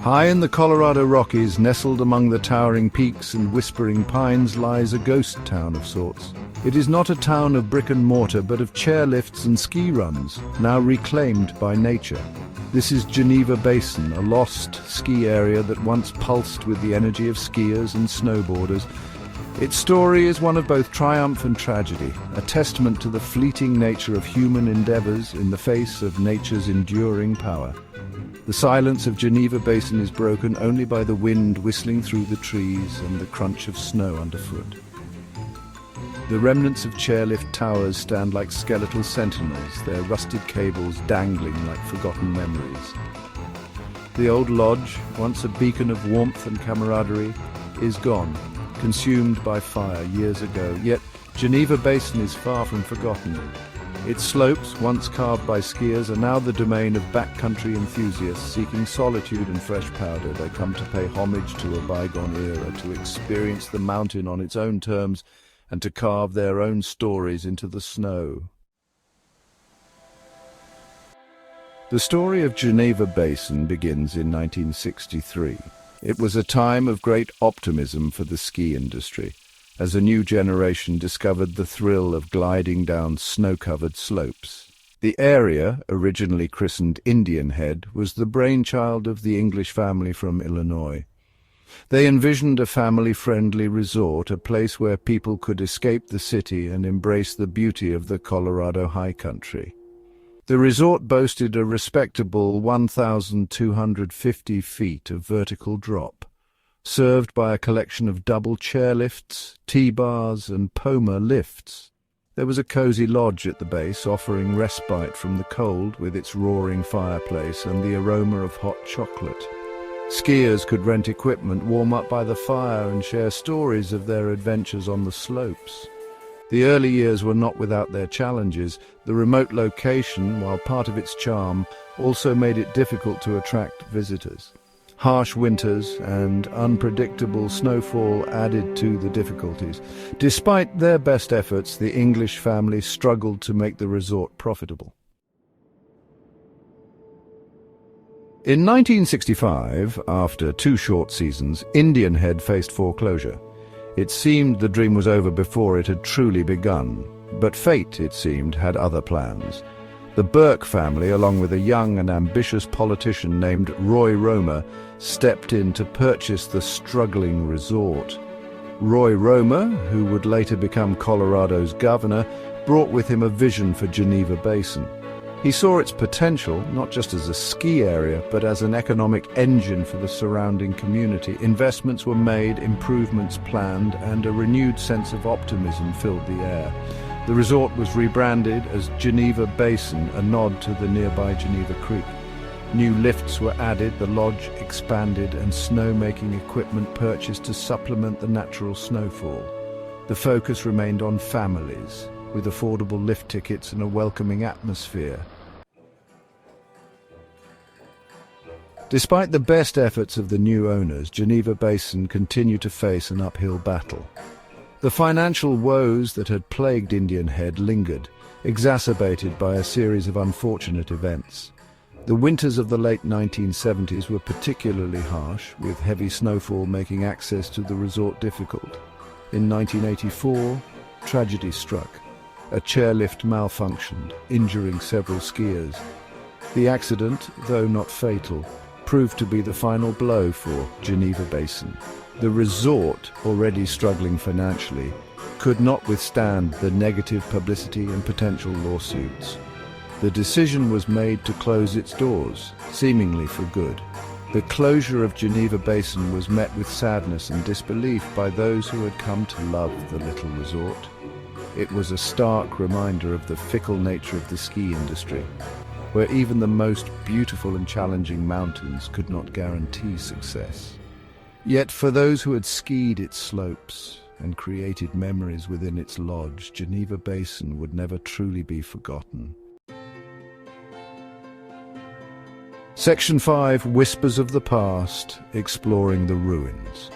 High in the Colorado Rockies, nestled among the towering peaks and whispering pines, lies a ghost town of sorts. It is not a town of brick and mortar, but of chairlifts and ski runs, now reclaimed by nature. This is Geneva Basin, a lost ski area that once pulsed with the energy of skiers and snowboarders. Its story is one of both triumph and tragedy, a testament to the fleeting nature of human endeavors in the face of nature's enduring power. The silence of Geneva Basin is broken only by the wind whistling through the trees and the crunch of snow underfoot. The remnants of chairlift towers stand like skeletal sentinels, their rusted cables dangling like forgotten memories. The old lodge, once a beacon of warmth and camaraderie, is gone, consumed by fire years ago, yet Geneva Basin is far from forgotten. Its slopes, once carved by skiers, are now the domain of backcountry enthusiasts seeking solitude and fresh powder. They come to pay homage to a bygone era, to experience the mountain on its own terms, and to carve their own stories into the snow. The story of Geneva Basin begins in 1963. It was a time of great optimism for the ski industry, as a new generation discovered the thrill of gliding down snow-covered slopes. The area, originally christened Indian Head, was the brainchild of the English family from Illinois. They envisioned a family-friendly resort, a place where people could escape the city and embrace the beauty of the Colorado high country. The resort boasted a respectable 1,250 feet of vertical drop, served by a collection of double chairlifts, T-bars and Poma lifts. There was a cozy lodge at the base, offering respite from the cold with its roaring fireplace and the aroma of hot chocolate. Skiers could rent equipment, warm up by the fire, and share stories of their adventures on the slopes. The early years were not without their challenges. The remote location, while part of its charm, also made it difficult to attract visitors. Harsh winters and unpredictable snowfall added to the difficulties. Despite their best efforts, the English family struggled to make the resort profitable. In 1965, after 2 short seasons, Indian Head faced foreclosure. It seemed the dream was over before it had truly begun, but fate, it seemed, had other plans. The Burke family, along with a young and ambitious politician named Roy Romer, stepped in to purchase the struggling resort. Roy Romer, who would later become Colorado's governor, brought with him a vision for Geneva Basin. He saw its potential, not just as a ski area, but as an economic engine for the surrounding community. Investments were made, improvements planned, and a renewed sense of optimism filled the air. The resort was rebranded as Geneva Basin, a nod to the nearby Geneva Creek. New lifts were added, the lodge expanded, and snow-making equipment purchased to supplement the natural snowfall. The focus remained on families, with affordable lift tickets and a welcoming atmosphere. Despite the best efforts of the new owners, Geneva Basin continued to face an uphill battle. The financial woes that had plagued Indian Head lingered, exacerbated by a series of unfortunate events. The winters of the late 1970s were particularly harsh, with heavy snowfall making access to the resort difficult. In 1984, tragedy struck. A chairlift malfunctioned, injuring several skiers. The accident, though not fatal, proved to be the final blow for Geneva Basin. The resort, already struggling financially, could not withstand the negative publicity and potential lawsuits. The decision was made to close its doors, seemingly for good. The closure of Geneva Basin was met with sadness and disbelief by those who had come to love the little resort. It was a stark reminder of the fickle nature of the ski industry, where even the most beautiful and challenging mountains could not guarantee success. Yet for those who had skied its slopes and created memories within its lodge, Geneva Basin would never truly be forgotten. Section 5, Whispers of the Past, Exploring the Ruins.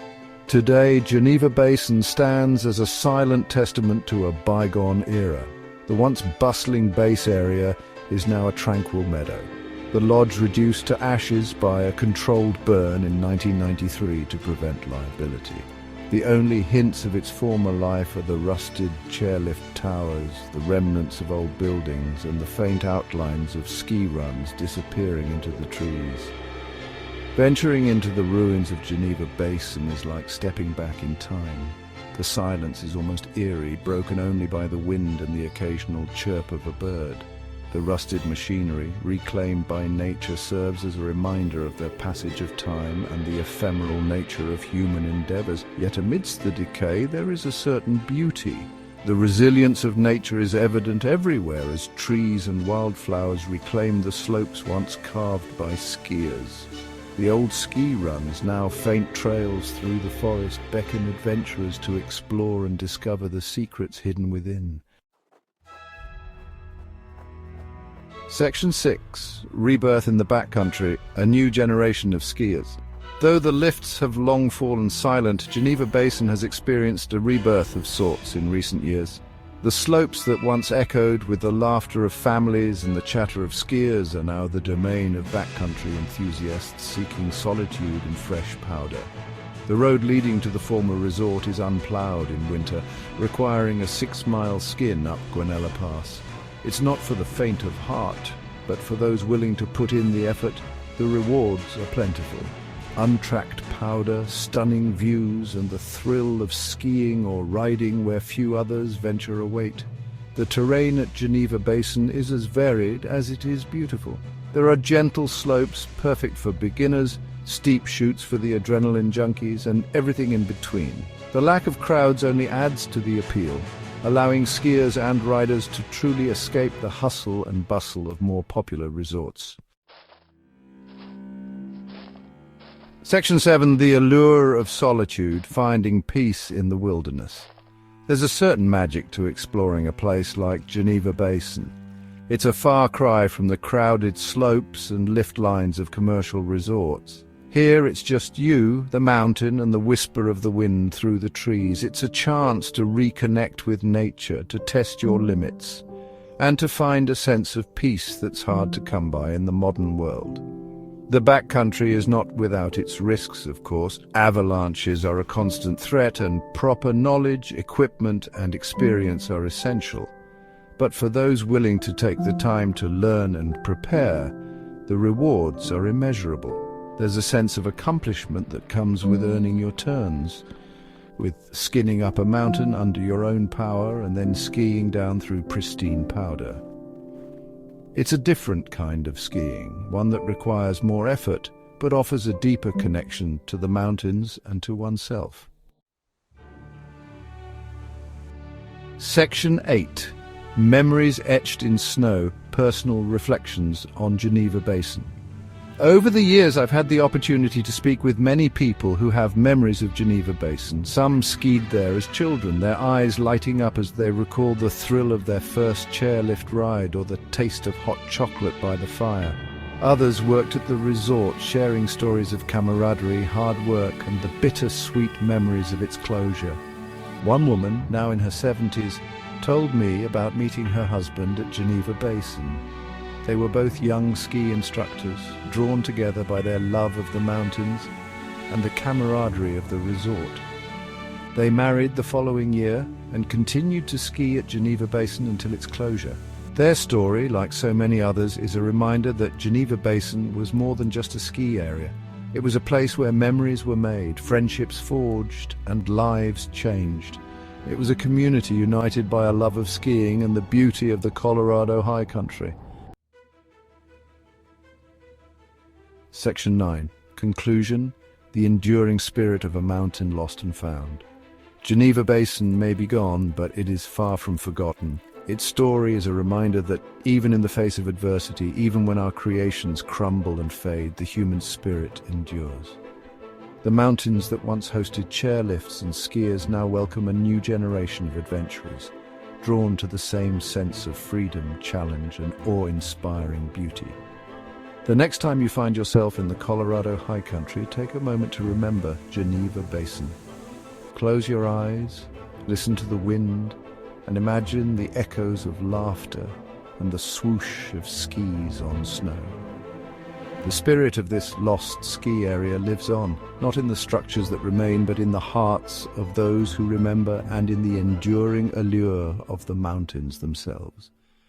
Today, Geneva Basin stands as a silent testament to a bygone era. The once bustling base area is now a tranquil meadow. the lodge reduced to ashes by a controlled burn in 1993 to prevent liability. The only hints of its former life are the rusted chairlift towers, the remnants of old buildings, and the faint outlines of ski runs disappearing into the trees. Venturing into the ruins of Geneva Basin is like stepping back in time. The silence is almost eerie, broken only by the wind and the occasional chirp of a bird. The rusted machinery, reclaimed by nature, serves as a reminder of the passage of time and the ephemeral nature of human endeavors. Yet amidst the decay there is a certain beauty. The resilience of nature is evident everywhere as trees and wildflowers reclaim the slopes once carved by skiers. The old ski runs, now faint trails through the forest, beckon adventurers to explore and discover the secrets hidden within. Section 6. Rebirth in the backcountry, a new generation of skiers. Though the lifts have long fallen silent, Geneva Basin has experienced a rebirth of sorts in recent years. The slopes that once echoed with the laughter of families and the chatter of skiers are now the domain of backcountry enthusiasts seeking solitude and fresh powder. The road leading to the former resort is unploughed in winter, requiring a 6-mile skin up Guanella Pass. It's not for the faint of heart, but for those willing to put in the effort. The rewards are plentiful. Untracked powder, stunning views, and the thrill of skiing or riding where few others venture await. The terrain at Geneva Basin is as varied as it is beautiful. There are gentle slopes perfect for beginners, steep chutes for the adrenaline junkies, and everything in between. The lack of crowds only adds to the appeal, allowing skiers and riders to truly escape the hustle and bustle of more popular resorts. Section 7. The allure of solitude, finding peace in the wilderness. There's a certain magic to exploring a place like Geneva Basin. It's a far cry from the crowded slopes and lift lines of commercial resorts. Here it's just you, the mountain, and the whisper of the wind through the trees. It's a chance to reconnect with nature, to test your limits, and to find a sense of peace that's hard to come by in the modern world. The backcountry is not without its risks, of course. Avalanches are a constant threat, and proper knowledge, equipment, and experience are essential. But for those willing to take the time to learn and prepare, the rewards are immeasurable. There's a sense of accomplishment that comes with earning your turns, with skinning up a mountain under your own power and then skiing down through pristine powder. It's a different kind of skiing, one that requires more effort, but offers a deeper connection to the mountains and to oneself. Section 8. Memories etched in snow, personal reflections on Geneva Basin. Over the years, I've had the opportunity to speak with many people who have memories of Geneva Basin. Some skied there as children, their eyes lighting up as they recall the thrill of their first chairlift ride or the taste of hot chocolate by the fire. Others worked at the resort, sharing stories of camaraderie, hard work, and the bittersweet memories of its closure. One woman, now in her 70s, told me about meeting her husband at Geneva Basin. They were both young ski instructors, drawn together by their love of the mountains and the camaraderie of the resort. They married the following year and continued to ski at Geneva Basin until its closure. Their story, like so many others, is a reminder that Geneva Basin was more than just a ski area. It was a place where memories were made, friendships forged, and lives changed. It was a community united by a love of skiing and the beauty of the Colorado high country. Section 9. Conclusion. The enduring spirit of a mountain lost and found. Geneva Basin may be gone, but it is far from forgotten. Its story is a reminder that even in the face of adversity, even when our creations crumble and fade, the human spirit endures. The mountains that once hosted chairlifts and skiers now welcome a new generation of adventurers, drawn to the same sense of freedom, challenge, and awe-inspiring beauty. The next time you find yourself in the Colorado high country, take a moment to remember Geneva Basin. Close your eyes, listen to the wind, and imagine the echoes of laughter and the swoosh of skis on snow. The spirit of this lost ski area lives on, not in the structures that remain, but in the hearts of those who remember and in the enduring allure of the mountains themselves.